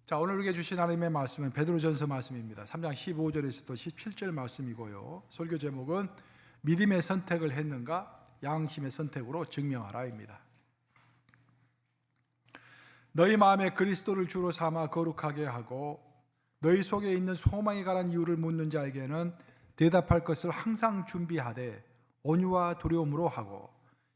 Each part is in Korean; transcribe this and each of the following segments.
자, 오늘 우리에게 주신 하나님의 말씀은 베드로전서 말씀입니다. 3장 15절에서 또 17절 말씀이고요. 설교 제목은 믿음의 선택을 했는가? 양심의 선택으로 증명하라입니다. 너희 마음에 그리스도를 주로 삼아 거룩하게 하고 너희 속에 있는 소망에 관한 이유를 묻는 자에게는 대답할 것을 항상 준비하되 온유와 두려움으로 하고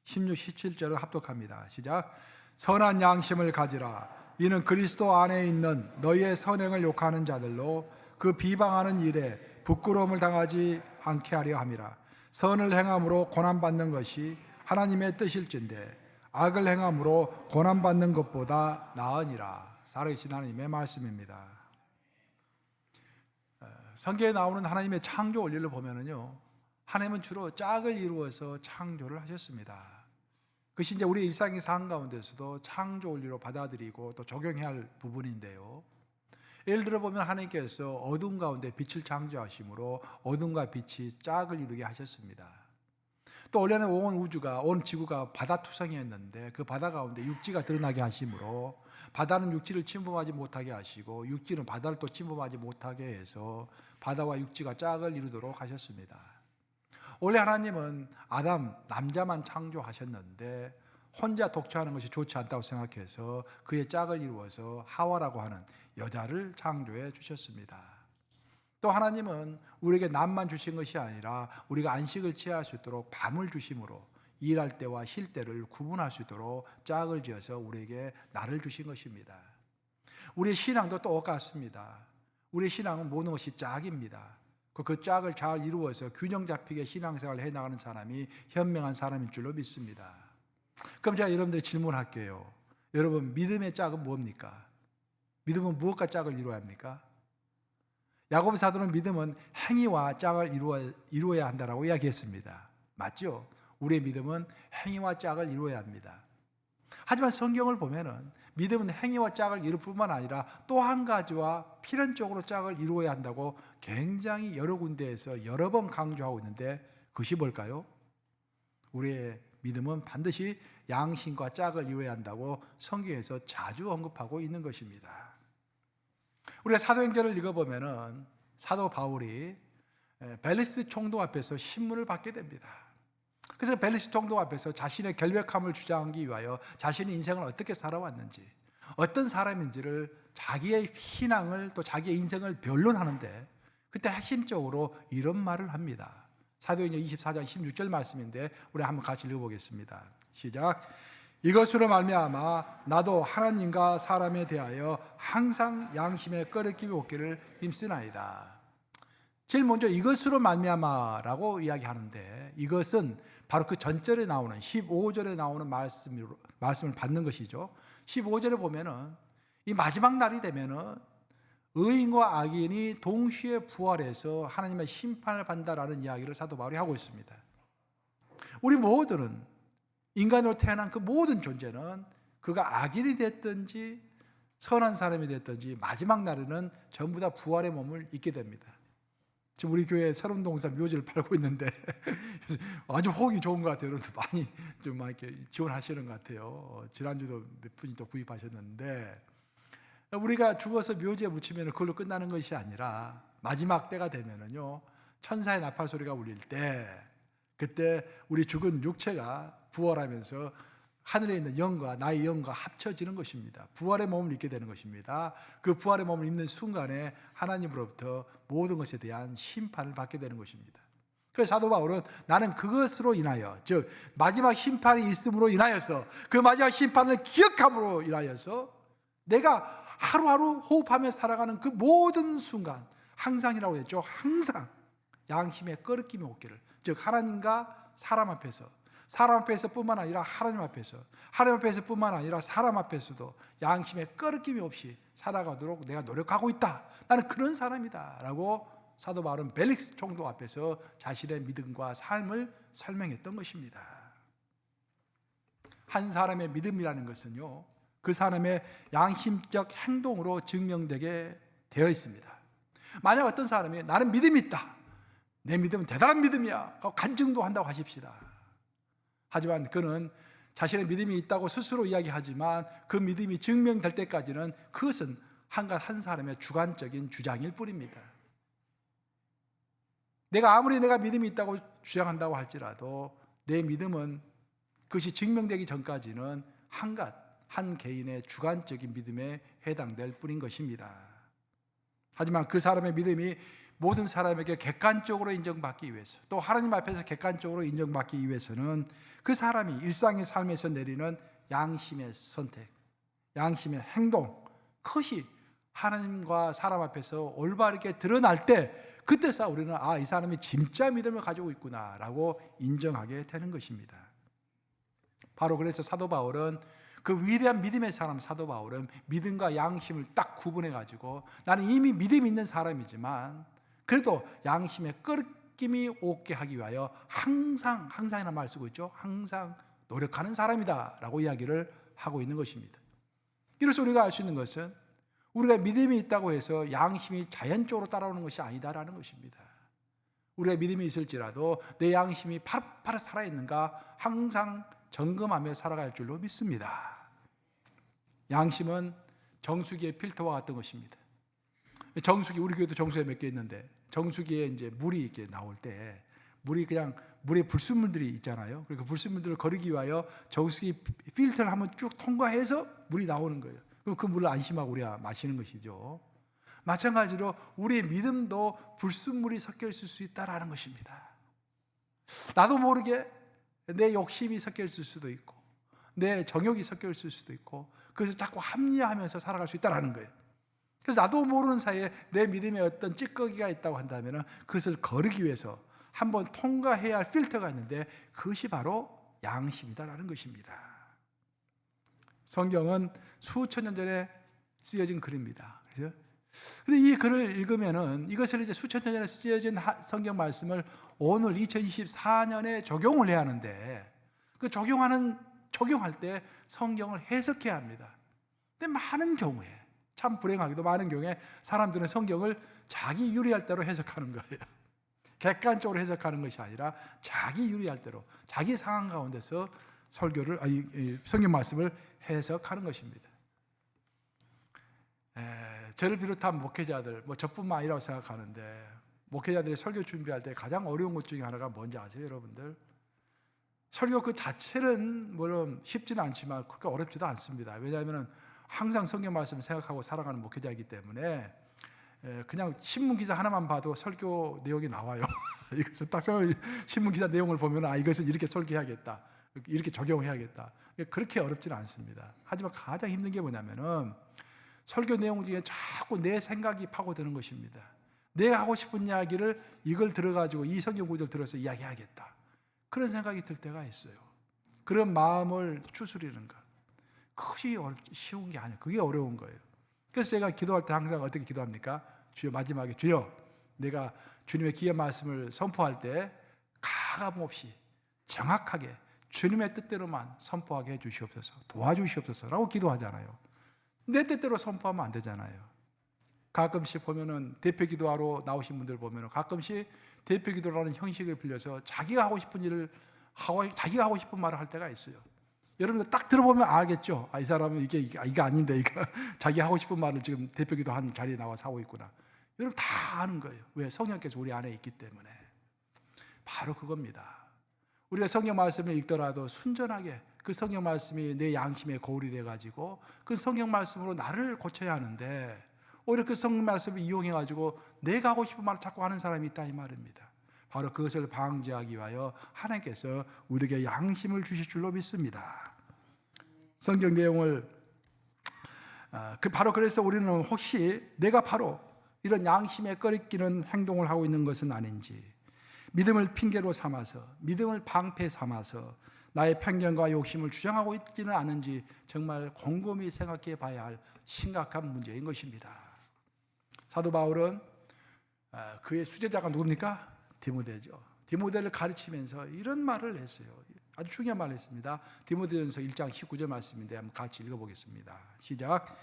16, 17절을 합독합니다. 시작. 선한 양심을 가지라. 이는 그리스도 안에 있는 너희의 선행을 욕하는 자들로 그 비방하는 일에 부끄러움을 당하지 않게 하려 함이라. 선을 행함으로 고난받는 것이 하나님의 뜻일진데 악을 행함으로 고난받는 것보다 나으니라. 살아계신 하나님의 말씀입니다. 성경에 나오는 하나님의 창조 원리를 보면은요, 하나님은 주로 짝을 이루어서 창조를 하셨습니다. 그것이 이제 우리 일상의 삶 가운데서도 창조 원리로 받아들이고 또 적용해야 할 부분인데요. 예를 들어 보면 하나님께서 어둠 가운데 빛을 창조하심으로 어둠과 빛이 짝을 이루게 하셨습니다. 또 원래는 온 우주가, 온 지구가 바다 투성이었는데 그 바다 가운데 육지가 드러나게 하심으로 바다는 육지를 침범하지 못하게 하시고 육지는 바다를 또 침범하지 못하게 해서 바다와 육지가 짝을 이루도록 하셨습니다. 원래 하나님은 아담, 남자만 창조하셨는데 혼자 독처하는 것이 좋지 않다고 생각해서 그의 짝을 이루어서 하와라고 하는 여자를 창조해 주셨습니다. 또 하나님은 우리에게 남만 주신 것이 아니라 우리가 안식을 취할 수 있도록 밤을 주심으로 일할 때와 쉴 때를 구분할 수 있도록 짝을 지어서 우리에게 날을 주신 것입니다. 우리의 신앙도 똑같습니다. 우리의 신앙은 모든 것이 짝입니다. 그 짝을 잘 이루어서 균형 잡히게 신앙생활을 해나가는 사람이 현명한 사람인 줄로 믿습니다. 그럼 제가 여러분들의 질문할게요. 여러분, 믿음의 짝은 뭡니까? 믿음은 무엇과 짝을 이루어야 합니까? 야고보 사도는 믿음은 행위와 짝을 이루어야 한다라고 이야기했습니다. 맞죠? 우리의 믿음은 행위와 짝을 이루어야 합니다. 하지만 성경을 보면은 믿음은 행위와 짝을 이룰 뿐만 아니라 또 한 가지와 필연적으로 짝을 이루어야 한다고 굉장히 여러 군데에서 여러 번 강조하고 있는데 그것이 뭘까요? 우리의 믿음은 반드시 양심과 짝을 이루어야 한다고 성경에서 자주 언급하고 있는 것입니다. 우리가 사도행전을 읽어보면은 사도 바울이 벨리스 총독 앞에서 신문을 받게 됩니다. 그래서 벨리스 총독 앞에서 자신의 결백함을 주장하기 위하여 자신의 인생을 어떻게 살아왔는지, 어떤 사람인지를 자기의 신앙을 또 자기의 인생을 변론하는데 그때 핵심적으로 이런 말을 합니다. 사도행전 24장 16절 말씀인데 우리 한번 같이 읽어보겠습니다. 시작. 이것으로 말미암아 나도 하나님과 사람에 대하여 항상 양심의 꺼리낌이 없기를 힘쓰나이다. 제일 먼저 이것으로 말미암아라고 이야기하는데 이것은 바로 그 전절에 나오는 15절에 나오는 말씀을 받는 것이죠. 15절에 보면은 이 마지막 날이 되면은 의인과 악인이 동시에 부활해서 하나님의 심판을 받는다라는 이야기를 사도 바울이 하고 있습니다. 우리 모두는 인간으로 태어난 그 모든 존재는 그가 악인이 됐든지 선한 사람이 됐든지 마지막 날에는 전부 다 부활의 몸을 입게 됩니다. 지금 우리 교회 새로운 동산 묘지를 팔고 있는데 아주 호응이 좋은 것 같아요. 여러분들 많이 좀 이렇게 지원하시는 것 같아요. 지난주도 몇 분이 또 구입하셨는데 우리가 죽어서 묘지에 묻히면 그걸로 끝나는 것이 아니라 마지막 때가 되면은요 천사의 나팔 소리가 울릴 때 그때 우리 죽은 육체가 부활하면서 하늘에 있는 영과 나의 영과 합쳐지는 것입니다. 부활의 몸을 입게 되는 것입니다. 그 부활의 몸을 입는 순간에 하나님으로부터 모든 것에 대한 심판을 받게 되는 것입니다. 그래서 사도 바울은 나는 그것으로 인하여, 즉 마지막 심판이 있음으로 인하여서 그 마지막 심판을 기억함으로 인하여서 내가 하루하루 호흡하며 살아가는 그 모든 순간 항상이라고 했죠. 항상 양심의 꺼리낌이 없기를, 즉 하나님과 사람 앞에서 뿐만 아니라 하나님 앞에서 뿐만 아니라 사람 앞에서도 양심의 꺼리낌이 없이 살아가도록 내가 노력하고 있다. 나는 그런 사람이다 라고 사도 바울은 벨릭스 총독 앞에서 자신의 믿음과 삶을 설명했던 것입니다. 한 사람의 믿음이라는 것은요 그 사람의 양심적 행동으로 증명되게 되어 있습니다. 만약 어떤 사람이 나는 믿음이 있다, 내 믿음은 대단한 믿음이야 간증도 한다고 하십시다. 하지만 그는 자신의 믿음이 있다고 스스로 이야기하지만 그 믿음이 증명될 때까지는 그것은 한 사람의 주관적인 주장일 뿐입니다. 내가 아무리 내가 믿음이 있다고 주장한다고 할지라도 내 믿음은 그것이 증명되기 전까지는 한 개인의 주관적인 믿음에 해당될 뿐인 것입니다. 하지만 그 사람의 믿음이 모든 사람에게 객관적으로 인정받기 위해서, 또 하나님 앞에서 객관적으로 인정받기 위해서는 그 사람이 일상의 삶에서 내리는 양심의 선택, 양심의 행동, 그것이 하나님과 사람 앞에서 올바르게 드러날 때, 그때서 우리는 이 사람이 진짜 믿음을 가지고 있구나 라고 인정하게 되는 것입니다. 바로 그래서 사도 바울은, 그 위대한 믿음의 사람 사도 바울은 믿음과 양심을 딱 구분해 가지고, 나는 이미 믿음이 있는 사람이지만 그래도 양심의 끄름이 없게 하기 위하여 항상이라는 말 쓰고 있죠. 항상 노력하는 사람이다 라고 이야기를 하고 있는 것입니다. 이로써 우리가 알 수 있는 것은, 우리가 믿음이 있다고 해서 양심이 자연적으로 따라오는 것이 아니다라는 것입니다. 우리가 믿음이 있을지라도 내 양심이 파릇파릇 살아있는가 항상 점검하며 살아갈 줄로 믿습니다. 양심은 정수기의 필터와 같은 것입니다. 정수기, 우리 교회도 정수기가 몇 개 있는데, 정수기에 이제 물이 이렇게 나올 때, 물에 불순물들이 있잖아요. 그러니까 불순물들을 거르기 위하여 정수기 필터를 한번 쭉 통과해서 물이 나오는 거예요. 그럼 그 물을 안심하고 우리가 마시는 것이죠. 마찬가지로 우리의 믿음도 불순물이 섞여 있을 수 있다라는 것입니다. 나도 모르게 내 욕심이 섞여 있을 수도 있고, 내 정욕이 섞여 있을 수도 있고, 그래서 자꾸 합리화하면서 살아갈 수 있다라는 거예요. 그래서 나도 모르는 사이에 내 믿음에 어떤 찌꺼기가 있다고 한다면 그것을 거르기 위해서 한번 통과해야 할 필터가 있는데, 그것이 바로 양심이다라는 것입니다. 성경은 수천 년 전에 쓰여진 글입니다. 그렇죠? 근데 이 글을 읽으면은, 이것을 이제 수천 년 전에 쓰여진 성경 말씀을 오늘 2024년에 적용을 해야 하는데, 그 적용할 때 성경을 해석해야 합니다. 근데 많은 경우에, 참 불행하게도 많은 경우에 사람들은 성경을 자기 유리할 대로 해석하는 거예요. 객관적으로 해석하는 것이 아니라 자기 유리할 대로, 자기 상황 가운데서 성경 말씀을 해석하는 것입니다. 저를 비롯한 목회자들, 저뿐만 아니라고 생각하는데, 목회자들이 설교 준비할 때 가장 어려운 것 중에 하나가 뭔지 아세요, 여러분들? 설교 그 자체는 물론 쉽지는 않지만 그렇게 어렵지도 않습니다. 왜냐하면 항상 성경 말씀을 생각하고 살아가는 목회자이기 때문에 그냥 신문 기사 하나만 봐도 설교 내용이 나와요. 이것을 딱 신문 기사 내용을 보면 이것을 이렇게 설교해야겠다, 이렇게 적용해야겠다. 그렇게 어렵지는 않습니다. 하지만 가장 힘든 게 뭐냐면은 설교 내용 중에 자꾸 내 생각이 파고드는 것입니다. 내가 하고 싶은 이야기를 이걸 들어가지고 이 성경 구절을 들어서 이야기하겠다, 그런 생각이 들 때가 있어요. 그런 마음을 추스리는 것, 그것이 쉬운 게 아니에요. 그게 어려운 거예요. 그래서 제가 기도할 때 항상 어떻게 기도합니까? 주여, 마지막에 주여, 내가 주님의 귀한 말씀을 선포할 때 가감없이 정확하게 주님의 뜻대로만 선포하게 해주시옵소서, 도와주시옵소서라고 기도하잖아요. 내 뜻대로 선포하면 안 되잖아요. 가끔씩 보면은 대표 기도하러 나오신 분들 보면은 가끔씩 대표 기도라는 형식을 빌려서 자기가 하고 싶은 일을 하고, 자기가 하고 싶은 말을 할 때가 있어요. 여러분들 딱 들어보면 알겠죠? 이 사람은 이게 아닌데, 이거 자기 하고 싶은 말을 지금 대표 기도한 자리에 나와서 하고 있구나. 여러분 다 아는 거예요. 왜? 성령께서 우리 안에 있기 때문에. 바로 그겁니다. 우리가 성경 말씀을 읽더라도 순전하게 그 성경 말씀이 내 양심에 거울이 돼가지고 그 성경 말씀으로 나를 고쳐야 하는데, 오히려 그 성경 말씀을 이용해가지고 내가 하고 싶은 말을 자꾸 하는 사람이 있다, 이 말입니다. 바로 그것을 방지하기 위하여 하나님께서 우리에게 양심을 주실 줄로 믿습니다. 성경 내용을 바로 그래서 우리는 혹시 내가 바로 이런 양심에 꺼리끼는 행동을 하고 있는 것은 아닌지, 믿음을 핑계로 삼아서, 믿음을 방패 삼아서 나의 편견과 욕심을 주장하고 있지는 않은지 정말 곰곰이 생각해 봐야 할 심각한 문제인 것입니다. 사도 바울은 그의 수제자가 누굽니까? 디모데죠. 디모데를 가르치면서 이런 말을 했어요. 아주 중요한 말을 했습니다. 디모데전서 1장 19절 말씀인데 한번 같이 읽어보겠습니다. 시작.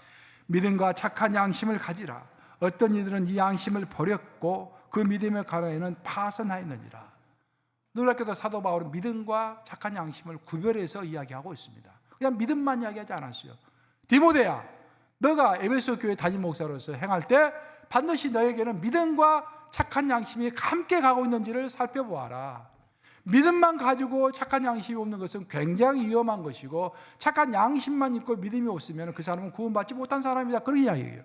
믿음과 착한 양심을 가지라. 어떤 이들은 이 양심을 버렸고 그 믿음의 가라에는 파선하였느니라. 놀랍게도 사도 바울은 믿음과 착한 양심을 구별해서 이야기하고 있습니다. 그냥 믿음만 이야기하지 않았어요. 디모데야, 너가 에베소 교회 담임 목사로서 행할 때 반드시 너에게는 믿음과 착한 양심이 함께 가고 있는지를 살펴보아라. 믿음만 가지고 착한 양심이 없는 것은 굉장히 위험한 것이고, 착한 양심만 있고 믿음이 없으면 그 사람은 구원받지 못한 사람이다, 그런 이야기예요.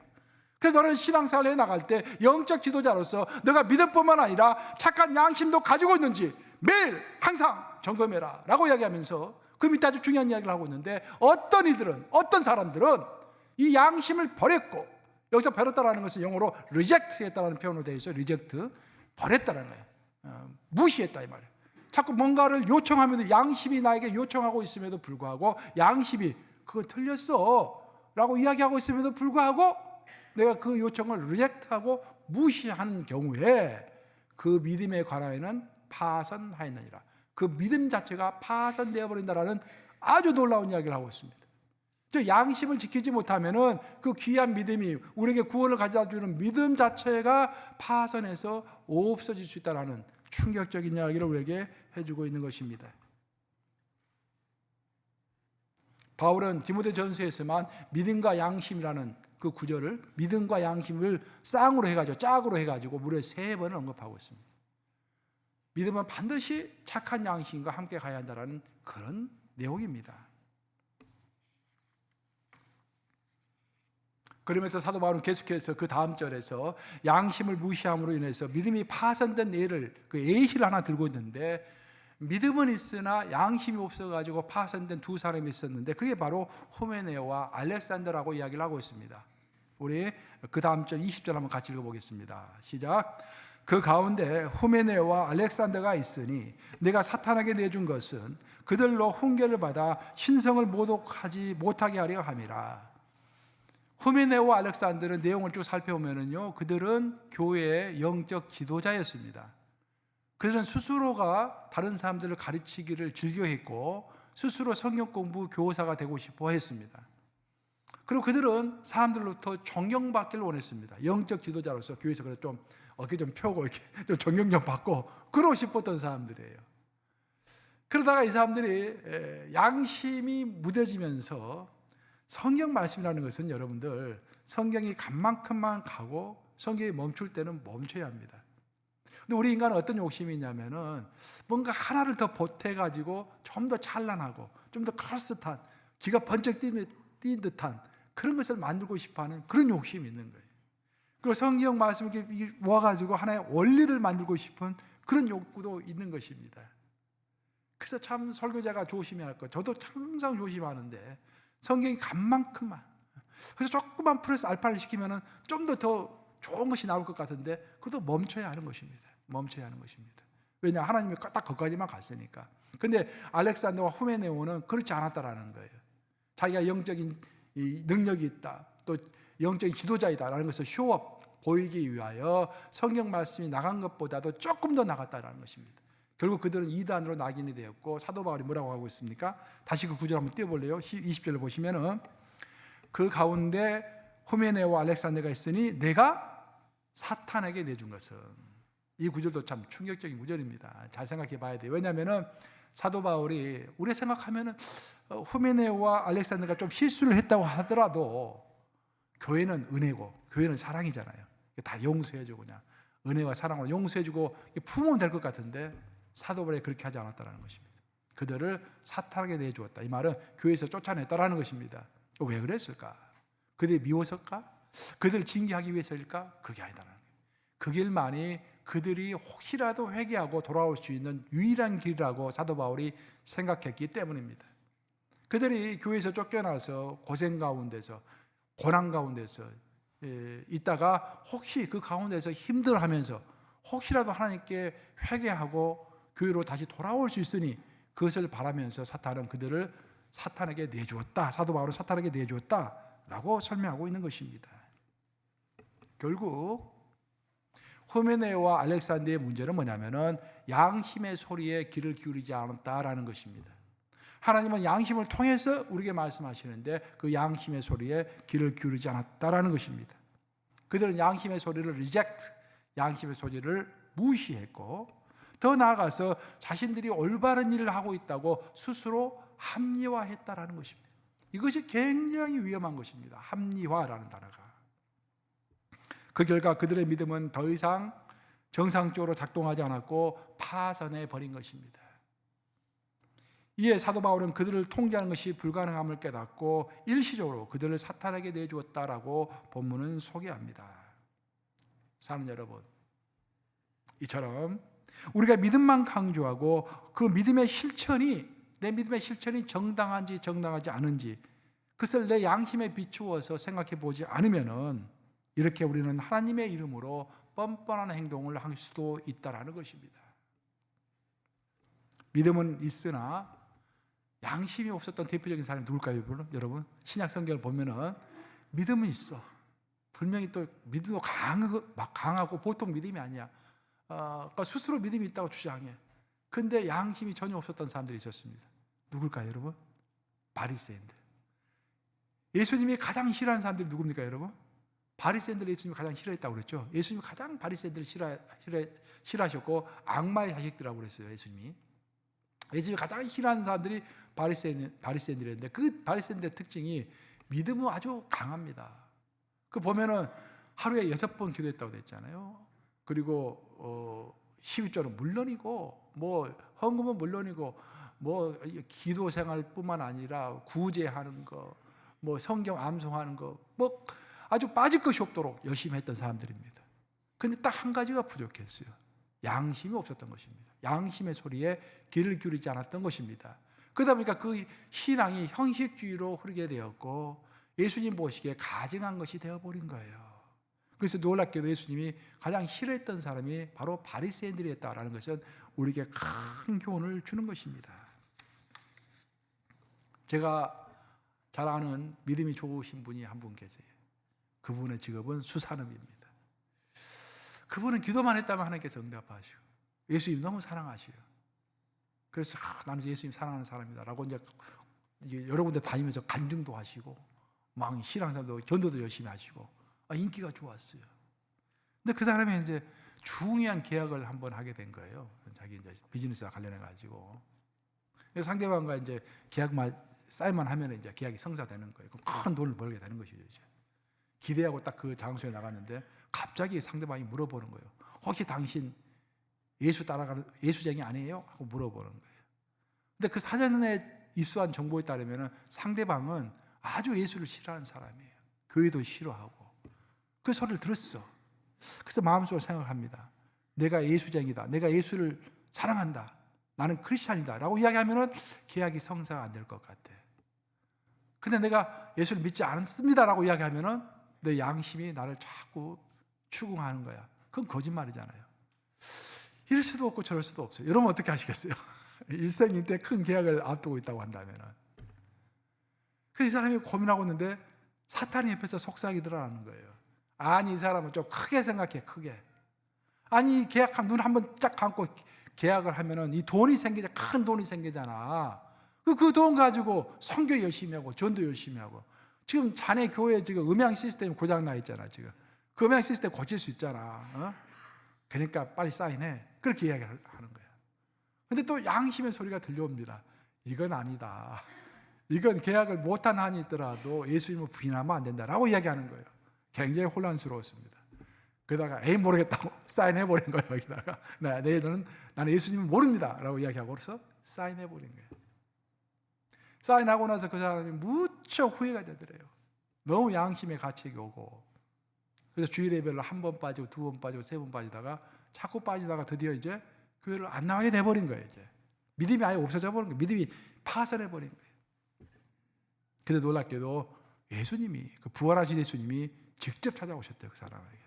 그래서 너는 신앙생활에 나갈 때 영적 지도자로서 너가 믿음뿐만 아니라 착한 양심도 가지고 있는지 매일 항상 점검해라 라고 이야기하면서 그 밑에 아주 중요한 이야기를 하고 있는데, 어떤 이들은, 어떤 사람들은 이 양심을 버렸고, 여기서 버렸다라는 것은 영어로 reject 했다라는 표현으로 되어 있어요. reject, 버렸다는 거예요. 무시했다 이 말이에요. 자꾸 뭔가를 요청하면 양심이 나에게 요청하고 있음에도 불구하고, 양심이 그건 틀렸어 라고 이야기하고 있음에도 불구하고 내가 그 요청을 reject하고 무시하는 경우에 그 믿음에 관하여는 파선하였느니라. 그 믿음 자체가 파선되어 버린다라는 아주 놀라운 이야기를 하고 있습니다. 즉 양심을 지키지 못하면은 그 귀한 믿음이, 우리에게 구원을 가져다 주는 믿음 자체가 파선해서 없어질 수 있다라는 충격적인 이야기를 우리에게 해주고 있는 것입니다. 바울은 디모데전서에서만 믿음과 양심이라는 그 구절을, 믿음과 양심을 쌍으로 해가지고, 짝으로 해가지고 무려 3번을 언급하고 있습니다. 믿음은 반드시 착한 양심과 함께 가야 한다는 그런 내용입니다. 그러면서 사도 바울은 계속해서 그 다음 절에서 양심을 무시함으로 인해서 믿음이 파손된 예를, 그 예시를 하나 들고 있는데, 믿음은 있으나 양심이 없어가지고 파손된 두 사람이 있었는데 그게 바로 후메네오와 알렉산더라고 이야기를 하고 있습니다. 우리 그 다음 절 20절 한번 같이 읽어보겠습니다. 시작. 그 가운데 후메네오와 알렉산더가 있으니 내가 사탄에게 내준 것은 그들로 훈계를 받아 신성을 모독하지 못하게 하려 함이라. 후메네오와 알렉산더는 내용을 쭉 살펴보면요, 그들은 교회의 영적 지도자였습니다. 그들은 스스로가 다른 사람들을 가르치기를 즐겨했고 스스로 성경 공부 교사가 되고 싶어 했습니다. 그리고 그들은 사람들로부터 존경받기를 원했습니다. 영적 지도자로서 교회에서 그래서 좀 어깨 좀 펴고 이렇게 좀 존경 좀 받고 그러고 싶었던 사람들이에요. 그러다가 이 사람들이 양심이 무뎌지면서, 성경 말씀이라는 것은 여러분들 성경이 간 만큼만 가고 성경이 멈출 때는 멈춰야 합니다. 근데 우리 인간은 어떤 욕심이 있냐면은 뭔가 하나를 더 보태가지고 좀 더 찬란하고 좀 더 크로스탄, 기가 번쩍 뛴 듯한 그런 것을 만들고 싶어하는 그런 욕심이 있는 거예요. 그리고 성경 말씀을 이렇게 모아가지고 하나의 원리를 만들고 싶은 그런 욕구도 있는 것입니다. 그래서 참 설교자가 조심해야 할 것, 저도 항상 조심하는데 성경이 간 만큼만, 그래서 조금만 플러스 알파를 시키면은 좀 더 좋은 것이 나올 것 같은데 그것도 멈춰야 하는 것입니다. 멈춰야 하는 것입니다. 왜냐, 하나님이 딱 거기까지만 갔으니까. 근데 알렉산더와 후메네오는 그렇지 않았다라는 거예요. 자기가 영적인 능력이 있다, 또 영적인 지도자이다라는 것을 쇼업, 보이기 위하여 성경 말씀이 나간 것보다도 조금 더 나갔다라는 것입니다. 결국 그들은 이단으로 낙인이 되었고, 사도 바울이 뭐라고 하고 있습니까? 다시 그 구절 한번 띄워볼래요? 20절을 보시면은 그 가운데 후메네오와 알렉산더가 있으니 내가 사탄에게 내준 것은, 이 구절도 참 충격적인 구절입니다. 잘 생각해 봐야 돼요. 왜냐하면은 사도 바울이, 우리가 생각하면은 후메네오와 알렉산더가 좀 실수를 했다고 하더라도 교회는 은혜고 교회는 사랑이잖아요. 다 용서해주고 그냥 은혜와 사랑으로 용서해주고 품으면 될 것 같은데 사도 바울이 그렇게 하지 않았다는 것입니다. 그들을 사탄에게 내주었다. 이 말은 교회에서 쫓아냈다라는 것입니다. 왜 그랬을까? 그들이 미워서일까? 그들을 징계하기 위해서일까? 그게 아니다라는 거예요. 그 길만이 그들이 혹시라도 회개하고 돌아올 수 있는 유일한 길이라고 사도 바울이 생각했기 때문입니다. 그들이 교회에서 쫓겨나서 고생 가운데서, 고난 가운데서 있다가 혹시 그 가운데서 힘들어하면서 혹시라도 하나님께 회개하고 교회로 다시 돌아올 수 있으니 그것을 바라면서 사탄은 그들을 사탄에게 내주었다. 사도 바울은 사탄에게 내주었다라고 설명하고 있는 것입니다. 결국 후메네오와 알렉산더의 문제는 뭐냐면은 양심의 소리에 귀를 기울이지 않았다라는 것입니다. 하나님은 양심을 통해서 우리에게 말씀하시는데 그 양심의 소리에 귀를 기울이지 않았다라는 것입니다. 그들은 양심의 소리를 reject, 양심의 소리를 무시했고, 더 나아가서 자신들이 올바른 일을 하고 있다고 스스로 합리화했다라는 것입니다. 이것이 굉장히 위험한 것입니다. 합리화라는 단어가. 그 결과 그들의 믿음은 더 이상 정상적으로 작동하지 않았고 파산해 버린 것입니다. 이에 사도 바울은 그들을 통제하는 것이 불가능함을 깨닫고 일시적으로 그들을 사탄에게 내주었다라고 본문은 소개합니다. 사는 여러분, 이처럼 우리가 믿음만 강조하고 그 믿음의 실천이, 내 믿음의 실천이 정당한지 정당하지 않은지 그것을 내 양심에 비추어서 생각해 보지 않으면은 이렇게 우리는 하나님의 이름으로 뻔뻔한 행동을 할 수도 있다라는 것입니다. 믿음은 있으나 양심이 없었던 대표적인 사람이 누굴까요, 여러분? 신약 성경을 보면은 믿음은 있어. 분명히 또 믿음도 강하고 보통 믿음이 아니야. 그러니까 스스로 믿음이 있다고 주장해. 근데 양심이 전혀 없었던 사람들이 있었습니다. 누굴까요, 여러분? 바리새인들. 예수님이 가장 싫어하는 사람들이 누굽니까, 여러분? 바리새인들 예수님이 가장 싫어했다고 그랬죠. 예수님이 가장 바리새인들을 싫어하셨고 악마의 자식들이라고 그랬어요. 예수님이 가장 싫어하는 사람들이 바리새인들이었는데 그 바리새인들의 특징이 믿음은 아주 강합니다. 그 보면은 하루에 6번 기도했다고 그랬잖아요. 그리고 12조는 물론이고 뭐 헌금은 물론이고 뭐 기도 생활뿐만 아니라 구제하는 거, 뭐 성경 암송하는 거, 뭐 아주 빠질 것이 없도록 열심히 했던 사람들입니다. 그런데 딱 한 가지가 부족했어요. 양심이 없었던 것입니다. 양심의 소리에 귀를 기울이지 않았던 것입니다. 그러다 보니까 그 신앙이 형식주의로 흐르게 되었고 예수님 보시기에 가증한 것이 되어버린 거예요. 그래서 놀랍게도 예수님이 가장 싫어했던 사람이 바로 바리새인들이었다라는 것은 우리에게 큰 교훈을 주는 것입니다. 제가 잘 아는 믿음이 좋으신 분이 한 분 계세요. 그분의 직업은 수산업입니다. 그분은 기도만 했다면 하나님께서 응답하시고 예수님 너무 사랑하시요. 그래서 나는 예수님 사랑하는 사람이다 라고 이제 여러 군데 다니면서 간증도 하시고 막 신앙생활도 전도도 열심히 하시고 인기가 좋았어요. 근데 그 사람이 이제 중요한 계약을 한번 하게 된 거예요. 자기 이제 비즈니스와 관련해 가지고 상대방과 이제 계약만 사인만 하면 이제 계약이 성사되는 거예요. 큰 돈을 벌게 되는 것이죠. 이제. 기대하고 딱 그 장소에 나갔는데 갑자기 상대방이 물어보는 거예요. 혹시 당신 예수 따라가는 예수쟁이 아니에요? 하고 물어보는 거예요. 근데 그 사전에 입수한 정보에 따르면 상대방은 아주 예수를 싫어하는 사람이에요. 교회도 싫어하고 그 소리를 들었어. 그래서 마음속으로 생각합니다. 내가 예수쟁이다. 내가 예수를 사랑한다. 나는 크리스찬이다 라고 이야기하면 계약이 성사가 안 될 것 같아. 근데 내가 예수를 믿지 않습니다 라고 이야기하면 내 양심이 나를 자꾸 추궁하는 거야. 그건 거짓말이잖아요. 이럴 수도 없고 저럴 수도 없어요. 여러분 어떻게 하시겠어요? 일생인데 큰 계약을 앞두고 있다고 한다면. 그래서 이 사람이 고민하고 있는데 사탄이 옆에서 속삭이더라는 거예요. 아니 이 사람은 좀 크게 생각해. 크게. 아니 계약하면 눈 한번 쫙 감고 계약을 하면은 이 돈이 생기잖아. 큰 돈이 생기잖아. 그 돈 가지고 선교 열심히 하고 전도 열심히 하고 지금 자네 교회 지금 음향 시스템이 고장 나 있잖아. 지금 그 음향 시스템 고칠 수 있잖아. 그러니까 빨리 사인해. 그렇게 이야기를 하는 거야. 근데 또 양심의 소리가 들려옵니다. 이건 아니다. 이건 계약을 못한 한이 있더라도 예수님을 부인하면 안 된다라고 이야기하는 거예요. 굉장히 혼란스러웠습니다. 그러다가 에이 모르겠다고 사인해버린 거예요. 여기다가 나는 예수님을 모릅니다 라고 이야기하고 그래서 사인해버린 거예요. 사인하고 나서 그 사람이 무척 후회가 되더래요. 너무 양심의 가책이 오고 그래서 주일 예배를 한 번 빠지고 두 번 빠지고 세 번 빠지다가 자꾸 빠지다가 드디어 이제 교회를 안 나가게 돼버린 거예요. 이제 믿음이 아예 없어져 버린 거예요. 믿음이 파산해버린 거예요. 근데 놀랍게도 예수님이 그 부활하신 예수님이 직접 찾아오셨대요. 그 사람에게.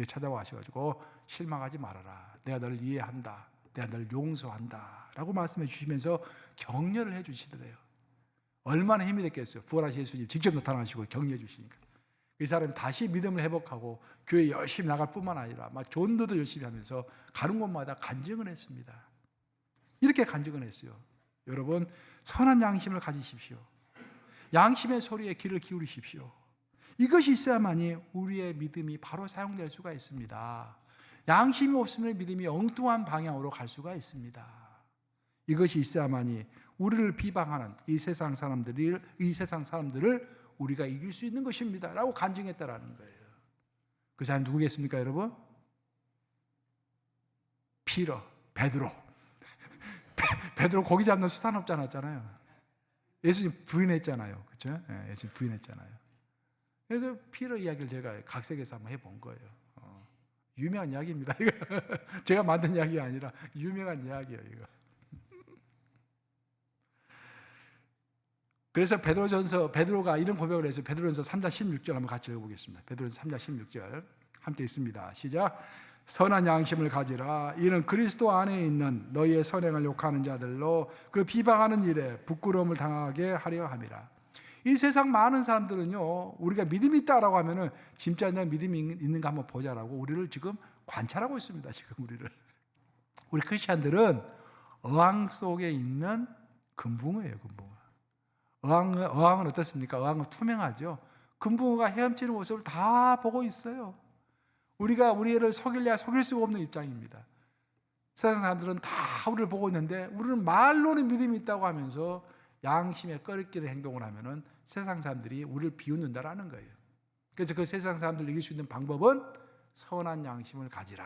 찾아와셔가지고 실망하지 말아라. 내가 너를 이해한다. 내가 너를 용서한다. 라고 말씀해 주시면서 격려를 해 주시더래요. 얼마나 힘이 됐겠어요. 부활하신 예수님 직접 나타나시고 격려해 주시니까. 이 사람이 다시 믿음을 회복하고 교회 열심히 나갈 뿐만 아니라 막 전도도 열심히 하면서 가는 곳마다 간증을 했습니다. 이렇게 간증을 했어요. 여러분 선한 양심을 가지십시오. 양심의 소리에 귀를 기울이십시오. 이것이 있어야만이 우리의 믿음이 바로 사용될 수가 있습니다. 양심이 없으면 믿음이 엉뚱한 방향으로 갈 수가 있습니다. 이것이 있어야만이 우리를 비방하는 이 세상 사람들을 우리가 이길 수 있는 것입니다라고 간증했다라는 거예요. 그 사람 누구겠습니까, 여러분? 베드로. 베드로 고기 잡는 수산업자 났잖아요. 예수님 부인했잖아요. 그렇죠? 예, 예수님 부인했잖아요. 그 피러 이야기를 제가 각색해서 한번 해본 거예요. 유명한 이야기입니다. 이거 제가 만든 이야기가 아니라 유명한 이야기예요. 이거. 그래서 베드로가 이런 고백을 해서 베드로전서 3장 16절 한번 같이 읽어보겠습니다. 베드로전서 3장 16절 함께 읽습니다. 시작. 선한 양심을 가지라. 이는 그리스도 안에 있는 너희의 선행을 욕하는 자들로 그 비방하는 일에 부끄러움을 당하게 하려 함이라. 이 세상 많은 사람들은요, 우리가 믿음이 있다라고 하면은 진짜 내 믿음이 있는가 한번 보자라고 우리를 지금 관찰하고 있습니다. 지금 우리 크리스천들은 어항 속에 있는 금붕어예요, 금붕어. 어항은 어떻습니까? 어항은 투명하죠. 금붕어가 헤엄치는 모습을 다 보고 있어요. 우리가 우리 애를 속일래야 속일 수가 없는 입장입니다. 세상 사람들은 다 우리를 보고 있는데 우리는 말로는 믿음이 있다고 하면서 양심에 꺼리끼는 행동을 하면은 세상 사람들이 우리를 비웃는다라는 거예요. 그래서 그 세상 사람들을 이길 수 있는 방법은 선한 양심을 가지라.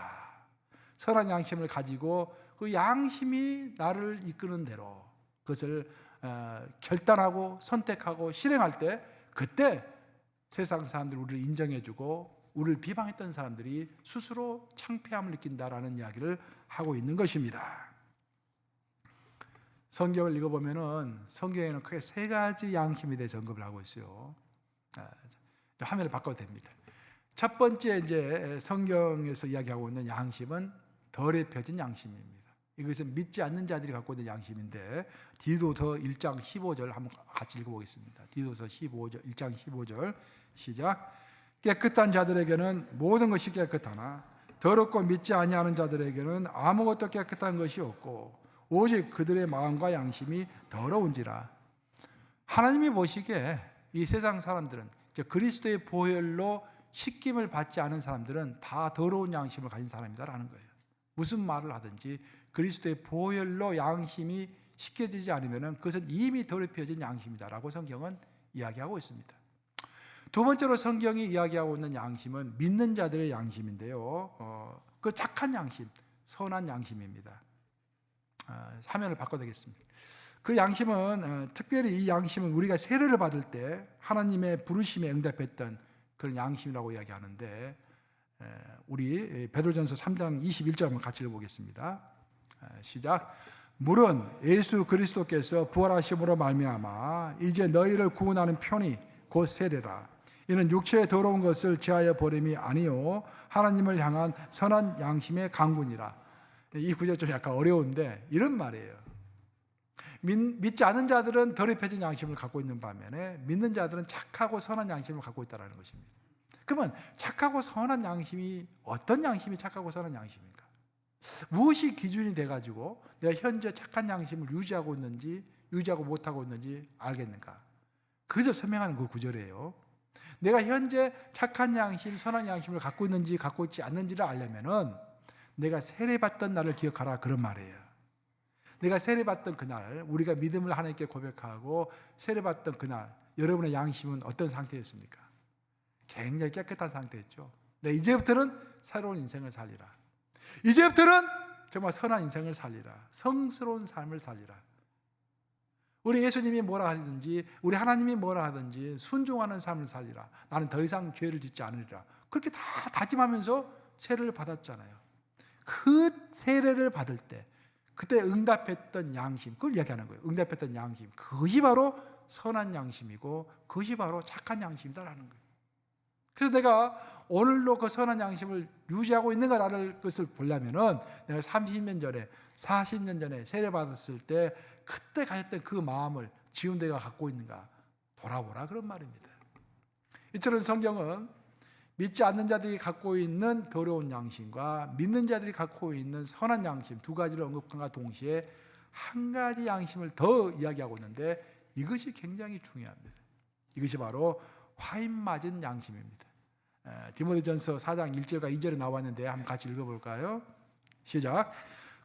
선한 양심을 가지고 그 양심이 나를 이끄는 대로 그것을 결단하고 선택하고 실행할 때 그때 세상 사람들이 우리를 인정해주고 우리를 비방했던 사람들이 스스로 창피함을 느낀다라는 이야기를 하고 있는 것입니다. 성경을 읽어보면은 성경에는 크게 세 가지 양심에 대해 언급을 하고 있어요. 화면을 바꿔도 됩니다. 첫 번째 이제 성경에서 이야기하고 있는 양심은 덜에 펴진 양심입니다. 이것은 믿지 않는 자들이 갖고 있는 양심인데 디도서 1장 15절 한번 같이 읽어보겠습니다. 디도서 1장 15절 시작. 깨끗한 자들에게는 모든 것이 깨끗하나 더럽고 믿지 아니하는 자들에게는 아무것도 깨끗한 것이 없고 오직 그들의 마음과 양심이 더러운지라. 하나님이 보시기에 이 세상 사람들은 그리스도의 보혈로 씻김을 받지 않은 사람들은 다 더러운 양심을 가진 사람이다라는 거예요. 무슨 말을 하든지 그리스도의 보혈로 양심이 씻겨지지 않으면 그것은 이미 더럽혀진 양심이다라고 성경은 이야기하고 있습니다. 두 번째로 성경이 이야기하고 있는 양심은 믿는 자들의 양심인데요. 그 착한 양심, 선한 양심입니다. 화면을 바꿔되겠습니다. 그 양심은 특별히 이 양심은 우리가 세례를 받을 때 하나님의 부르심에 응답했던 그런 양심이라고 이야기하는데 우리 베드로전서 3장 21절 한번 같이 읽어보겠습니다. 시작. 물은 예수 그리스도께서 부활하심으로 말미암아 이제 너희를 구원하는 편이 곧 세례라. 이는 육체의 더러운 것을 제하여 버림이 아니요 하나님을 향한 선한 양심의 강군이라. 이 구절 좀 약간 어려운데 이런 말이에요. 믿지 않은 자들은 더럽혀진 양심을 갖고 있는 반면에 믿는 자들은 착하고 선한 양심을 갖고 있다는 것입니다. 그러면 착하고 선한 양심이 어떤 양심이 착하고 선한 양심입니까? 무엇이 기준이 돼가지고 내가 현재 착한 양심을 유지하고 있는지 유지하고 못하고 있는지 알겠는가? 그것을 설명하는 그 구절이에요. 내가 현재 착한 양심, 선한 양심을 갖고 있는지 갖고 있지 않는지를 알려면은 내가 세례받던 날을 기억하라 그런 말이에요. 내가 세례받던 그날 우리가 믿음을 하나님께 고백하고 세례받던 그날 여러분의 양심은 어떤 상태였습니까? 굉장히 깨끗한 상태였죠. 네, 이제부터는 새로운 인생을 살리라. 이제부터는 정말 선한 인생을 살리라. 성스러운 삶을 살리라. 우리 예수님이 뭐라 하든지 우리 하나님이 뭐라 하든지 순종하는 삶을 살리라. 나는 더 이상 죄를 짓지 않으리라. 그렇게 다 다짐하면서 세례를 받았잖아요. 그 세례를 받을 때 그때 응답했던 양심, 그걸 이야기하는 거예요. 응답했던 양심, 그것이 바로 선한 양심이고 그것이 바로 착한 양심이다라는 거예요. 그래서 내가 오늘도 그 선한 양심을 유지하고 있는가라는 것을 보려면은 내가 30년 전에 40년 전에 세례받았을 때 그때 가졌던 그 마음을 지금 내가 갖고 있는가 돌아보라 그런 말입니다. 이처럼 성경은 믿지 않는 자들이 갖고 있는 더러운 양심과 믿는 자들이 갖고 있는 선한 양심 두 가지를 언급함과 동시에 한 가지 양심을 더 이야기하고 있는데 이것이 굉장히 중요합니다. 이것이 바로 화인 맞은 양심입니다. 디모데전서 4장 1절과 2절에 나왔는데 한번 같이 읽어볼까요? 시작.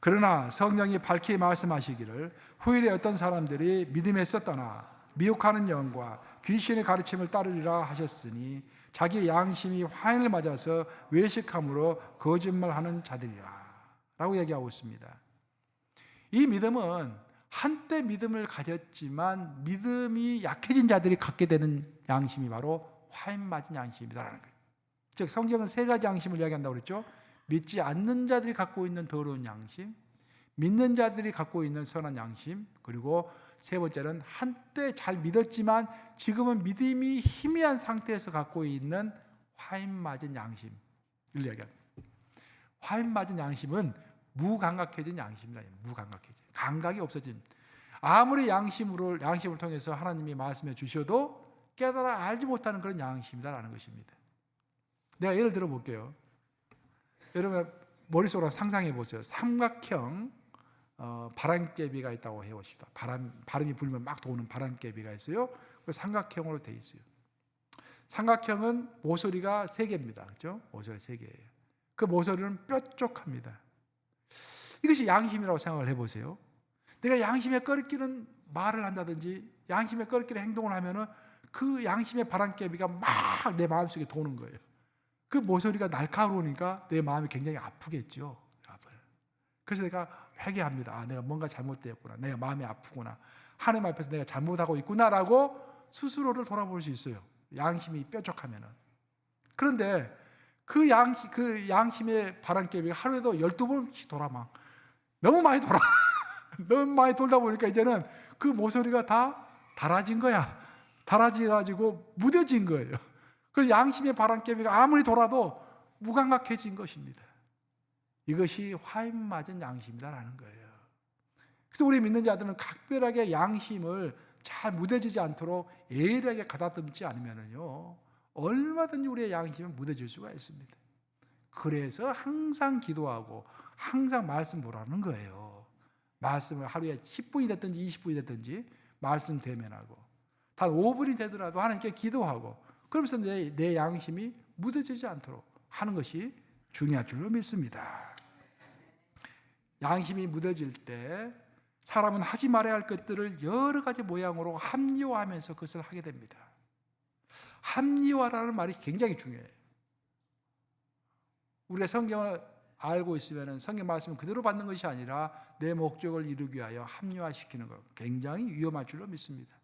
그러나 성령이 밝히 말씀하시기를 후일에 어떤 사람들이 믿음에서 떠나 미혹하는 영과 귀신의 가르침을 따르리라 하셨으니 자기 양심이 화인을 맞아서 외식함으로 거짓말하는 자들이라 라고 얘기하고 있습니다. 이 믿음은 한때 믿음을 가졌지만 믿음이 약해진 자들이 갖게 되는 양심이 바로 화인 맞은 양심이다라는 거예요. 즉 성경은 세 가지 양심을 이야기한다고 그랬죠. 믿지 않는 자들이 갖고 있는 더러운 양심, 믿는 자들이 갖고 있는 선한 양심, 그리고 세 번째는 한때 잘 믿었지만 지금은 믿음이 희미한 상태에서 갖고 있는 화인 맞은 양심을 이야기합니다. 화인 맞은 양심은 무감각해진 양심이다. 무감각해진, 감각이 없어진. 아무리 양심을 통해서 하나님이 말씀해 주셔도 깨달아 알지 못하는 그런 양심이다라는 것입니다. 내가 예를 들어 볼게요. 여러분 머릿속으로 상상해 보세요. 삼각형 바람개비가 있다고 해봅시다. 바람이 불면 막 도는 바람개비가 있어요. 그 삼각형으로 돼 있어요. 삼각형은 모서리가 3개입니다. 그렇죠? 모서리 3개예요. 그 모서리는 뾰족합니다. 이것이 양심이라고 생각을 해보세요. 내가 양심에 꺼리끼는 말을 한다든지 양심에 꺼리끼는 행동을 하면은 그 양심의 바람개비가 막 내 마음속에 도는 거예요. 그 모서리가 날카로우니까 내 마음이 굉장히 아프겠죠. 아파요. 그래서 내가 회개합니다. 아, 내가 뭔가 잘못되었구나. 내가 마음이 아프구나. 하나님 앞에서 내가 잘못하고 있구나라고 스스로를 돌아볼 수 있어요. 양심이 뾰족하면은. 그런데 그 양심의 바람개비가 하루에도 12번씩 돌아 막 너무 많이 돌아. 너무 많이 돌다 보니까 이제는 그 모서리가 다 닳아진 거야. 닳아져가지고 무뎌진 거예요. 그 양심의 바람개비가 아무리 돌아도 무감각해진 것입니다. 이것이 화인 맞은 양심이다라는 거예요. 그래서 우리 믿는 자들은 각별하게 양심을 잘 무뎌지지 않도록 예리하게 가다듬지 않으면요 얼마든지 우리의 양심은 무뎌질 수가 있습니다. 그래서 항상 기도하고 항상 말씀 보라는 거예요. 말씀을 하루에 10분이 됐든지 20분이 됐든지 말씀 대면하고 단 5분이 되더라도 하나님께 기도하고 그러면서 내 양심이 무뎌지지 않도록 하는 것이 중요할 줄로 믿습니다. 양심이 무뎌질 때 사람은 하지 말아야 할 것들을 여러 가지 모양으로 합리화하면서 그것을 하게 됩니다. 합리화라는 말이 굉장히 중요해요. 우리가 성경을 알고 있으면 성경 말씀을 그대로 받는 것이 아니라 내 목적을 이루기 위하여 합리화시키는 것 굉장히 위험할 줄로 믿습니다.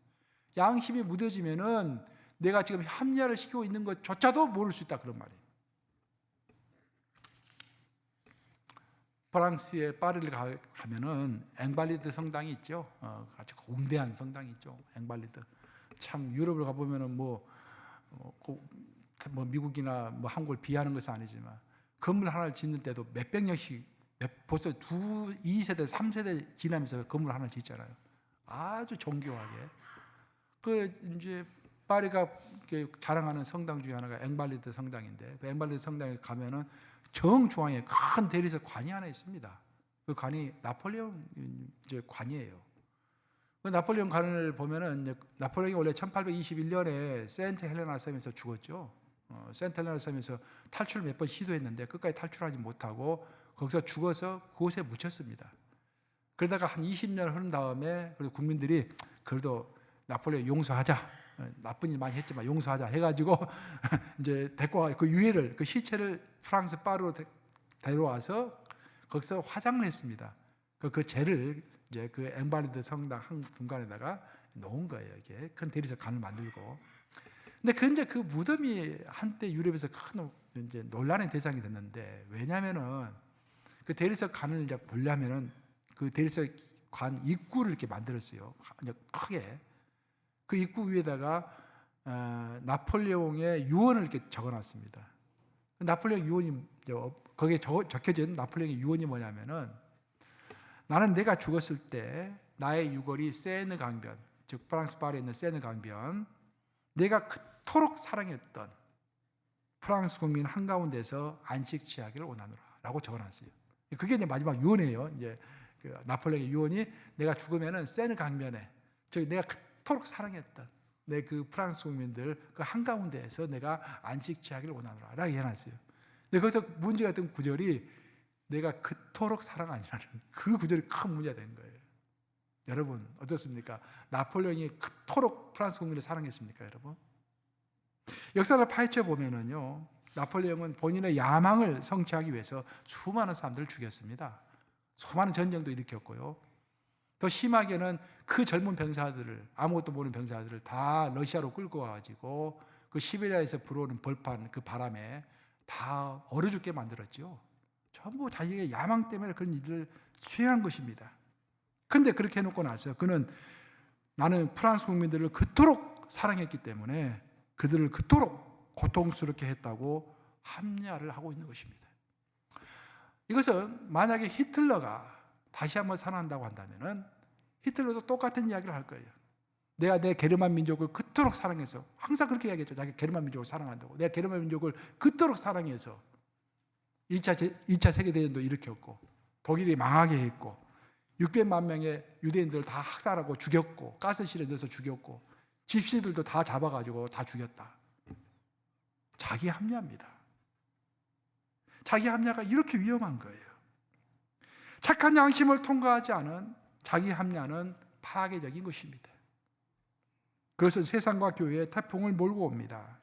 양심이 무뎌지면은 내가 지금 합리화를 시키고 있는 것조차도 모를 수 있다 그런 말이에요. 프랑스의 파리를 가면은 앵발리드 성당이 있죠. 아주 공대한 성당이 있죠. 앵발리드. 참 유럽을 가보면은 뭐 미국이나 뭐 한국을 비하하는 것은 아니지만 건물 하나를 짓는 때도 몇백 년씩 벌써 2세대, 3세대 지나면서 건물 하나를 짓잖아요. 아주 정교하게. 그 이제 파리가 자랑하는 성당 중에 하나가 앵발리드 성당인데 그 앵발리드 성당에 가면은 정중앙에 큰 대리석 관이 하나 있습니다. 그 관이 나폴레옹 이제 관이에요. 그 나폴레옹 관을 보면은 나폴레옹이 원래 1821년에 세인트 헬레나 섬에서 죽었죠. 세인트 헬레나 섬에서 탈출을 몇 번 시도했는데 끝까지 탈출하지 못하고 거기서 죽어서 그곳에 묻혔습니다. 그러다가 한 20년 흐른 다음에 그래도 국민들이 그래도 나폴레옹 용서하자. 나쁜 일 많이 했지만 용서하자 해가지고 이제 데리고 그 유해를 그 시체를 프랑스 파리로 데려와서 거기서 화장을 했습니다. 그 죄를 이제 그 앵발리드 성당 한 중간에다가 놓은 거예요. 이게 큰 대리석 관을 만들고. 근데 이제 그 무덤이 한때 유럽에서 큰 이제 논란의 대상이 됐는데 왜냐하면은 그 대리석 관을 이제 보려면은 그 대리석 관 입구를 이렇게 만들었어요. 크게. 그 입구 위에다가 나폴레옹의 유언을 이렇게 적어놨습니다. 나폴레옹 유언이 거기에 적혀진 나폴레옹의 유언이 뭐냐면은 나는 내가 죽었을 때 나의 유골이 세느 강변, 즉 프랑스 파리에 있는 세느 강변, 내가 그토록 사랑했던 프랑스 국민 한가운데서 안식 취하기를 원하노라라고 적어놨어요. 그게 이제 마지막 유언이에요. 이제 그 나폴레옹의 유언이 내가 죽으면은 세느 강변에, 즉 내가 그토록 사랑했던 내 그 프랑스 국민들 그 한가운데에서 내가 안식 취하기를 원하노라라고 해놨어요. 근데 거기서 문제가 됐던 구절이 내가 그토록 사랑하니라는 그 구절이 큰 문제가 된 거예요. 여러분 어떻습니까? 나폴레옹이 그토록 프랑스 국민을 사랑했습니까, 여러분? 역사를 파헤쳐 보면은요, 나폴레옹은 본인의 야망을 성취하기 위해서 수많은 사람들을 죽였습니다. 수많은 전쟁도 일으켰고요. 더 심하게는 그 젊은 병사들을, 아무것도 모르는 병사들을 다 러시아로 끌고 와가지고 그 시베리아에서 불어오는 벌판 그 바람에 다 얼어 죽게 만들었죠. 전부 자기의 야망 때문에 그런 일을 수행한 것입니다. 근데 그렇게 해놓고 나서 그는 나는 프랑스 국민들을 그토록 사랑했기 때문에 그들을 그토록 고통스럽게 했다고 합리화를 하고 있는 것입니다. 이것은 만약에 히틀러가 다시 한번 살아난다고 한다면은 히틀러도 똑같은 이야기를 할 거예요. 내가 내 게르만 민족을 그토록 사랑해서, 항상 그렇게 이야기했죠. 자기 게르만 민족을 사랑한다고. 내가 게르만 민족을 그토록 사랑해서 2차 세계대전도 일으켰고 독일이 망하게 했고 600만 명의 유대인들을 다 학살하고 죽였고 가스실에 넣어서 죽였고 집시들도 다 잡아가지고 다 죽였다. 자기 합리화입니다. 자기 합리화가 이렇게 위험한 거예요. 착한 양심을 통과하지 않은 자기 합리화는 파괴적인 것입니다. 그것은 세상과 교회의 태풍을 몰고 옵니다.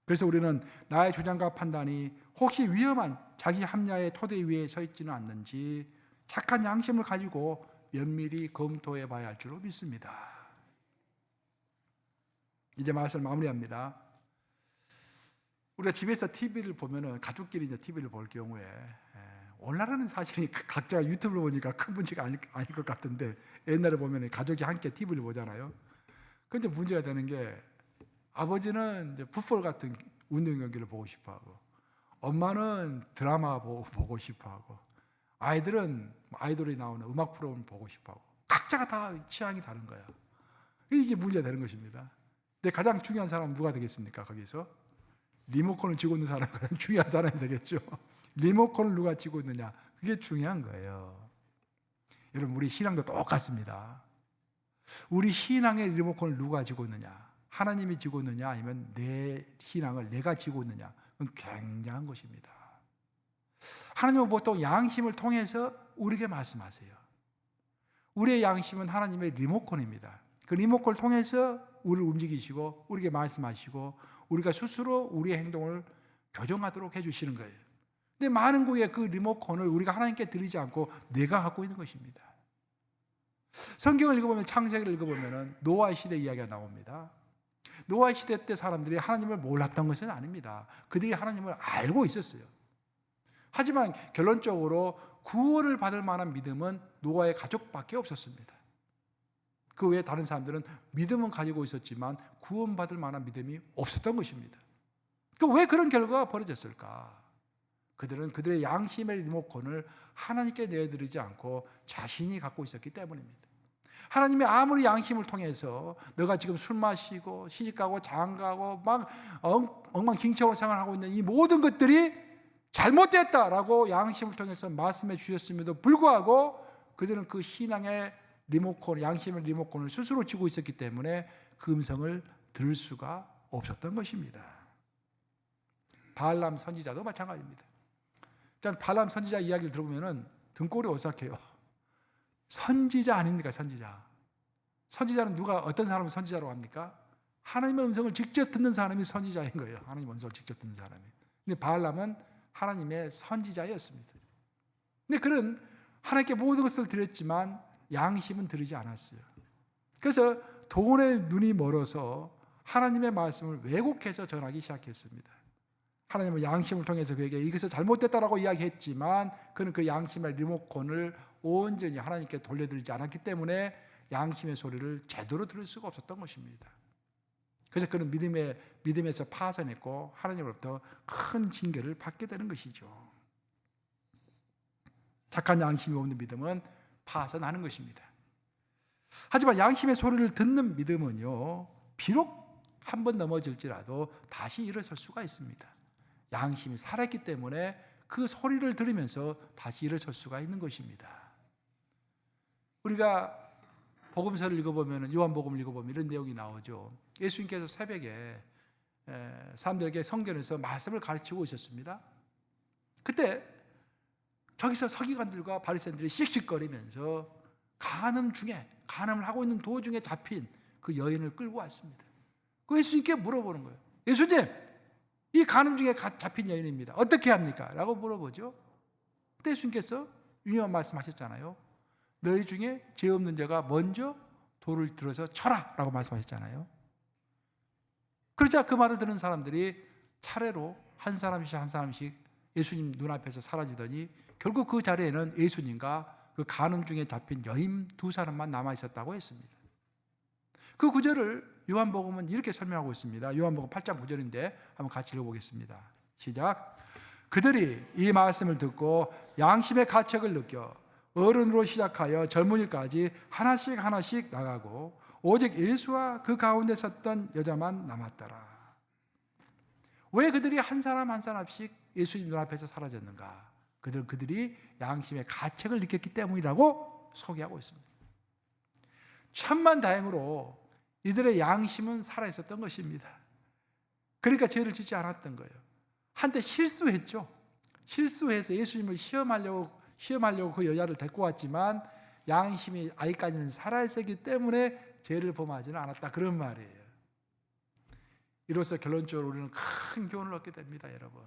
그래서 우리는 나의 주장과 판단이 혹시 위험한 자기 합리화의 토대 위에 서 있지는 않는지 착한 양심을 가지고 면밀히 검토해 봐야 할 줄로 믿습니다. 이제 말씀을 마무리합니다. 우리가 집에서 TV를 보면은 가족끼리 이제 TV를 볼 경우에 오늘날은 사실 각자가 유튜브를 보니까 큰 문제가 아닐 것 같은데 옛날에 보면 가족이 함께 TV를 보잖아요. 그런데 문제가 되는 게 아버지는 이제 풋볼 같은 운동 경기를 보고 싶어하고 엄마는 드라마 보고 싶어하고 아이들은 아이돌이 나오는 음악 프로그램 보고 싶어하고 각자가 다 취향이 다른 거야. 이게 문제가 되는 것입니다. 근데 가장 중요한 사람은 누가 되겠습니까? 거기서 리모컨을 쥐고 있는 사람이 가장 중요한 사람이 되겠죠. 리모컨을 누가 쥐고 있느냐, 그게 중요한 거예요. 여러분, 우리 신앙도 똑같습니다. 우리 신앙의 리모컨을 누가 쥐고 있느냐, 하나님이 쥐고 있느냐 아니면 내 신앙을 내가 쥐고 있느냐, 그건 굉장한 것입니다. 하나님은 보통 양심을 통해서 우리에게 말씀하세요. 우리의 양심은 하나님의 리모컨입니다. 그 리모컨을 통해서 우리를 움직이시고 우리에게 말씀하시고 우리가 스스로 우리의 행동을 교정하도록 해주시는 거예요. 근데 많은 경우에 그 리모컨을 우리가 하나님께 드리지 않고 내가 갖고 있는 것입니다. 성경을 읽어보면, 창세기를 읽어보면 노아 시대 이야기가 나옵니다. 노아 시대 때 사람들이 하나님을 몰랐던 것은 아닙니다. 그들이 하나님을 알고 있었어요. 하지만 결론적으로 구원을 받을 만한 믿음은 노아의 가족밖에 없었습니다. 그 외에 다른 사람들은 믿음은 가지고 있었지만 구원받을 만한 믿음이 없었던 것입니다. 왜 그런 결과가 벌어졌을까? 그들은 그들의 양심의 리모컨을 하나님께 내어드리지 않고 자신이 갖고 있었기 때문입니다. 하나님이 아무리 양심을 통해서 너가 지금 술 마시고 시집가고 장가고 막 엉망진창으로 생활하고 있는 이 모든 것들이 잘못됐다라고 양심을 통해서 말씀해 주셨음에도 불구하고 그들은 그 신앙의 리모컨, 양심의 리모컨을 스스로 쥐고 있었기 때문에 그 음성을 들을 수가 없었던 것입니다. 발람 선지자도 마찬가지입니다. 발람 선지자 이야기를 들어보면 등골이 오싹해요. 선지자 아닙니까? 선지자. 선지자는 어떤 사람을 선지자로 합니까? 하나님의 음성을 직접 듣는 사람이 선지자인 거예요. 하나님의 음성을 직접 듣는 사람이. 근데 발람은 하나님의 선지자였습니다. 근데 그는 하나님께 모든 것을 드렸지만 양심은 들이지 않았어요. 그래서 돈의 눈이 멀어서 하나님의 말씀을 왜곡해서 전하기 시작했습니다. 하나님은 양심을 통해서 그에게 이것은 잘못됐다라고 이야기했지만 그는 그 양심의 리모컨을 온전히 하나님께 돌려드리지 않았기 때문에 양심의 소리를 제대로 들을 수가 없었던 것입니다. 그래서 그는 믿음에서 파산했고 하나님으로부터 큰 징계를 받게 되는 것이죠. 착한 양심이 없는 믿음은 파산하는 것입니다. 하지만 양심의 소리를 듣는 믿음은요, 비록 한 번 넘어질지라도 다시 일어설 수가 있습니다. 양심이 살았기 때문에 그 소리를 들으면서 다시 일어설 수가 있는 것입니다. 우리가 복음서를 읽어보면, 요한복음을 읽어보면 이런 내용이 나오죠. 예수님께서 새벽에 사람들에게 성전에서 말씀을 가르치고 있었습니다. 그때 저기서 서기관들과 바리새인들이 씩씩거리면서 간음을 하고 있는 도중에 잡힌 그 여인을 끌고 왔습니다. 그 예수님께 물어보는 거예요. 예수님, 이 간음 중에 잡힌 여인입니다. 어떻게 합니까? 라고 물어보죠. 그때 예수님께서 유명한 말씀하셨잖아요. 너희 중에 죄 없는 자가 먼저 돌을 들어서 쳐라 라고 말씀하셨잖아요. 그러자 그 말을 듣는 사람들이 차례로 한 사람씩 예수님 눈앞에서 사라지더니 결국 그 자리에는 예수님과 그 간음 중에 잡힌 여인 두 사람만 남아 있었다고 했습니다. 그 구절을 요한복음은 이렇게 설명하고 있습니다. 요한복음 8장 9절인데 한번 같이 읽어보겠습니다. 시작. 그들이 이 말씀을 듣고 양심의 가책을 느껴 어른으로 시작하여 젊은이까지 하나씩 나가고 오직 예수와 그 가운데 섰던 여자만 남았더라. 왜 그들이 한 사람씩 예수님 눈앞에서 사라졌는가? 그들이 양심의 가책을 느꼈기 때문이라고 소개하고 있습니다. 천만다행으로 이들의 양심은 살아있었던 것입니다. 그러니까 죄를 짓지 않았던 거예요. 한때 실수했죠. 실수해서 예수님을 시험하려고 그 여자를 데리고 왔지만 양심이 아직까지는 살아있었기 때문에 죄를 범하지는 않았다, 그런 말이에요. 이로써 결론적으로 우리는 큰 교훈을 얻게 됩니다, 여러분.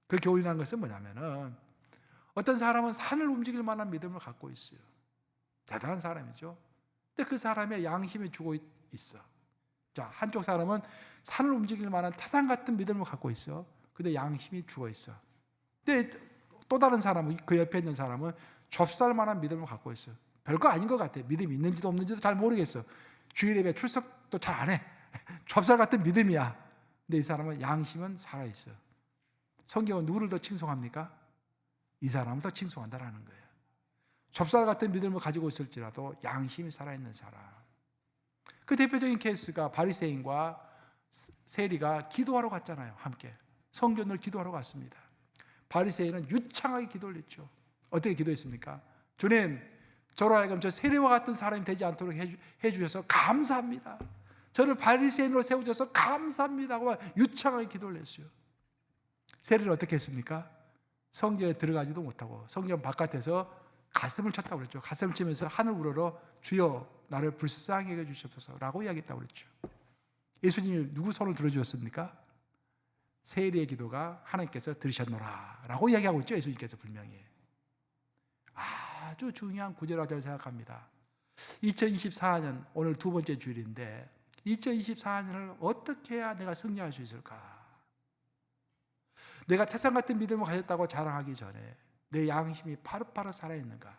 그 교훈이라는 것은 뭐냐면은 어떤 사람은 산을 움직일 만한 믿음을 갖고 있어요. 대단한 사람이죠. 근데 그 사람의 양심이 죽어 있어. 자, 한쪽 사람은 산을 움직일 만한 태산 같은 믿음을 갖고 있어. 근데 양심이 죽어 있어. 근데 또 다른 사람은, 그 옆에 있는 사람은 좁쌀 만한 믿음을 갖고 있어. 별거 아닌 것 같아. 믿음이 있는지도 없는지도 잘 모르겠어. 주일 예배 출석도 잘 안 해. 좁쌀 같은 믿음이야. 근데 이 사람은 양심은 살아있어. 성경은 누구를 더 칭송합니까? 이 사람을 더 칭송한다라는 거예요. 좁쌀 같은 믿음을 가지고 있을지라도 양심이 살아있는 사람. 그 대표적인 케이스가 바리새인과 세리가 기도하러 갔잖아요. 함께 성전을 기도하러 갔습니다. 바리새인은 유창하게 기도를 했죠. 어떻게 기도했습니까? 주님, 저로 하여금 저 세리와 같은 사람이 되지 않도록 해주셔서 감사합니다. 저를 바리새인으로 세우셔서 감사합니다 하고 유창하게 기도를 했어요. 세리는 어떻게 했습니까? 성전에 들어가지도 못하고 성전 바깥에서 가슴을 쳤다고 그랬죠. 가슴을 치면서 하늘 우러러 주여 나를 불쌍히 여겨 주시옵소서 라고 이야기했다고 그랬죠. 예수님이 누구 손을 들어주셨습니까? 세리의 기도가 하나님께서 들으셨노라 라고 이야기하고 있죠. 예수님께서 분명히. 아주 중요한 구절이라고 저는 생각합니다. 2024년 오늘 두 번째 주일인데 2024년을 어떻게 해야 내가 승리할 수 있을까? 내가 태산 같은 믿음을 가졌다고 자랑하기 전에 내 양심이 파릇파릇 살아있는가?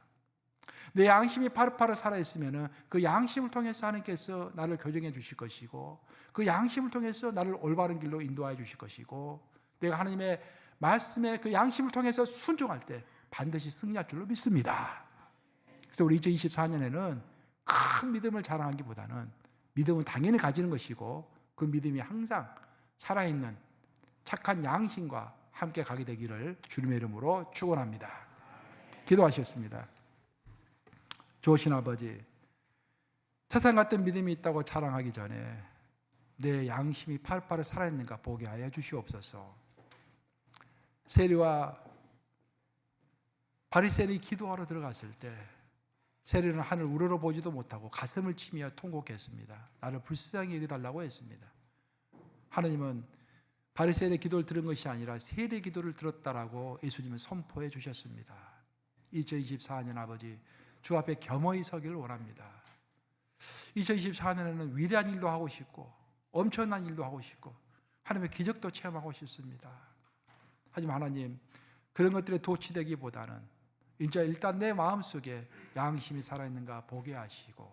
내 양심이 파릇파릇 살아있으면 그 양심을 통해서 하나님께서 나를 교정해 주실 것이고 그 양심을 통해서 나를 올바른 길로 인도하여 주실 것이고 내가 하나님의 말씀에 그 양심을 통해서 순종할 때 반드시 승리할 줄로 믿습니다. 그래서 우리 2024년에는 큰 믿음을 자랑하기보다는 믿음은 당연히 가지는 것이고 그 믿음이 항상 살아있는 착한 양심과 함께 가게 되기를 주님의 이름으로 축원합니다. 기도하셨습니다. 좋으신 아버지, 태산 같은 믿음이 있다고 자랑하기 전에 내 양심이 파릇파릇 살아있는가 보게 하여 주시옵소서. 세리와 바리새인이 기도하러 들어갔을 때 세리는 하늘 우러러 보지도 못하고 가슴을 치며 통곡했습니다. 나를 불쌍히 여겨달라고 했습니다. 하나님은 바리새인의 기도를 들은 것이 아니라 세리의 기도를 들었다라고 예수님은 선포해 주셨습니다. 2024년 아버지, 주 앞에 겸허히 서기를 원합니다. 2024년에는 위대한 일도 하고 싶고 엄청난 일도 하고 싶고 하나님의 기적도 체험하고 싶습니다. 하지만 하나님, 그런 것들에 도취되기보다는 이제 일단 내 마음속에 양심이 살아있는가 보게 하시고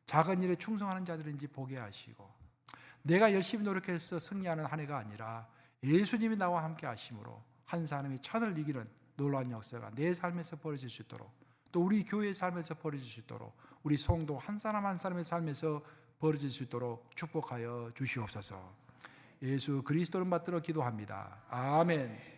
작은 일에 충성하는 자들인지 보게 하시고 내가 열심히 노력해서 승리하는 한 해가 아니라 예수님이 나와 함께 하심으로 한 사람이 천을 이기는 놀라운 역사가 내 삶에서 벌어질 수 있도록 또 우리 교회의 삶에서 벌어질 수 있도록 우리 성도 한 사람 한 사람의 삶에서 벌어질 수 있도록 축복하여 주시옵소서. 예수 그리스도를 받들어 기도합니다. 아멘.